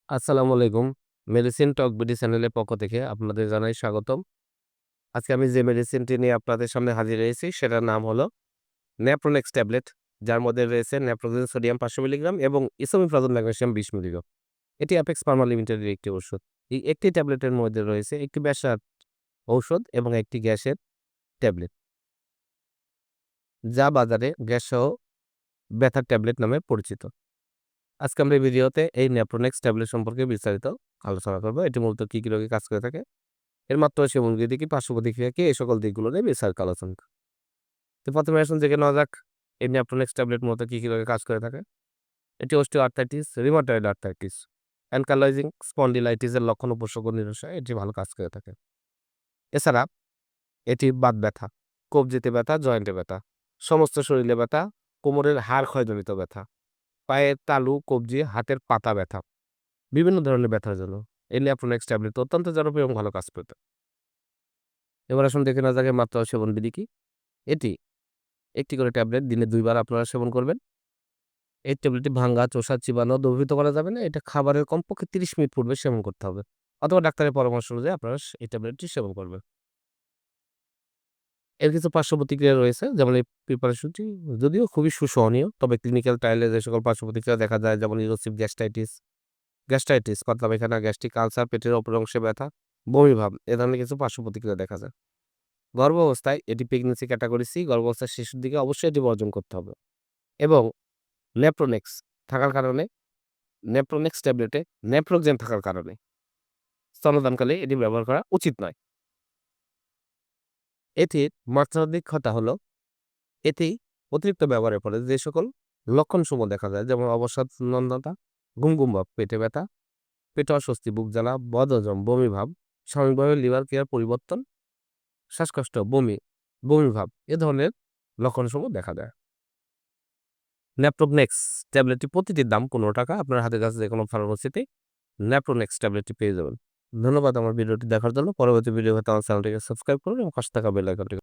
আসসালামু আলাইকুম। মেডিসিন টক বিডি চ্যানেলের পক্ষ থেকে আপনাদের জানাই স্বাগতম। আজকে আমি যে মেডিসিনটি নিয়ে আপনাদের সামনে হাজির হয়েছি সেটার নাম হলো ন্যাপ্রোনেক্স ট্যাবলেট। যার মধ্যে রয়েছে ন্যাপ্রোজেন সোডিয়াম ৫০০ মিলিগ্রাম এবং ইসোমিপ্রাজোল ম্যাগনেসিয়াম ২০ মিলিগ্রাম। এটি অ্যাপেক্স ফার্মা লিমিটেডের একটি ওষুধ। এই একটি ট্যাবলেটের মধ্যে রয়েছে একটি ব্যথার ঔষধ এবং একটি গ্যাসের ট্যাবলেট, যা বাজারে গ্যাসসহ ব্যথার ট্যাবলেট নামে পরিচিত। আজকে আমরা এই ভিডিওতে এই ন্যাপ্রোনেক্স ট্যাবলেট সম্পর্কে বিস্তারিত আলোচনা করব। এটি মূলত কি রোগে কাজ করে থাকে, এর মাত্রা সেবনবিধি কি, পার্শ্ব প্রতিক্রিয়া কি, এই সকল দিকগুলো নিয়ে বিস্তারিত আলোচনা। তো প্রথমে আসুন জেনে নেওয়া যাক এই ন্যাপ্রোনেক্স ট্যাবলেট মূলত কি রোগে কাজ করে থাকে। এটি অস্টিওআর্থ্রাইটিস, রিউমাটয়েড আর্থ্রাইটিস, অ্যানকাইলোজিং স্পন্ডিলাইটিসের লক্ষণ উপসর্গ নিরসনে এটি ভালো কাজ করে থাকে। এছাড়া এটি বাত ব্যথা, কবজিতে ব্যথা, জয়েন্টে ব্যথা, সমস্ত শরীরে ব্যথা, কোমরের হাড় ক্ষয়জনিত ব্যথা, পায়ের তালু, কবজি, হাতের পাতা ব্যথা, বিভিন্ন ধরনের ব্যথার জন্য এই ন্যাপ্রোনেক্স ট্যাবলেট অত্যন্ত জনপ্রিয় এবং ভালো কাজ করে থাকে। এবার আসুন দেখে নেওয়া যাক এর মাত্রা ও সেবনবিধি কি। এটি একটি করে ট্যাবলেট দিনে ২ বার আপনারা সেবন করবেন। এই ট্যাবলেটটি ভাঙ্গা, চোষা, চিবানো, দ্রবীভূত করা যাবে না। এটা খাবারের কমপক্ষে ৩০ মিনিট পূর্বে সেবন করতে হবে। অথবা ডাক্তারের পরামর্শ অনুযায়ী আপনারা এই ট্যাবলেটটি সেবন করবেন। এর কিছু পার্শ্ব প্রতিক্রিয়া রয়েছে, যেমন এই প্রিপারেশনটি যদিও খুবই সুসহনীয়, তবে ক্লিনিক্যাল ট্রায়ালে যে সকল পার্শ্ব প্রতিক্রিয়া দেখা যায়, যেমন ইরোসিভ গ্যাস্ট্রাইটিস, পাতলা পায়খানা, গ্যাস্ট্রিক আলসার, পেটের অপর অংশে ব্যথা, বমি ভাব, এ ধরনের কিছু পার্শ্ব প্রতিক্রিয়া দেখা যায়। গর্ভাবস্থায় এটি প্রেগন্যান্সি ক্যাটেগরি সি, গর্ভাবস্থার শিশুর দিকে অবশ্যই এটি বর্জন করতে হবে। এবং নেপ্রোনেক্স থাকার কারণে নেপ্রোনেক্স ট্যাবলেটে নেপ্রোক্সেন থাকার কারণে স্তন্যদানকালে এটি ব্যবহার করা উচিত নয়। এটির মাত্রাধিক কথা হলো এটি অতিরিক্ত ব্যবহারের ফলে যে সকল লক্ষণসমূহ দেখা যায়, যেমন অবসাদনন্দতা, ঘুম ভাব, পেটে ব্যথা, পেটে অস্বস্তি, বুক জ্বালা, বদহজম, বমি ভাব, সাময়িকভাবে লিভার ক্রিয়ার পরিবর্তন, শ্বাসকষ্ট, বমি ভাব, এ ধরনের লক্ষণসমূহ দেখা দেয়। ন্যাপ্রোনেক্স ট্যাবলেটটি প্রতিটির দাম ৳১৫। আপনার হাতের কাছে যেকোনো ফার্মেসিতে ন্যাপ্রোনেক্স ট্যাবলেটটি পেয়ে যাবেন। ধন্যবাদ আমার ভিডিওটি দেখার জন্য। পরবর্তী ভিডিও পেতে আমার চ্যানেলটিকে সাবস্ক্রাইব করুন এবং পাশে থাকা বেল আইকনটি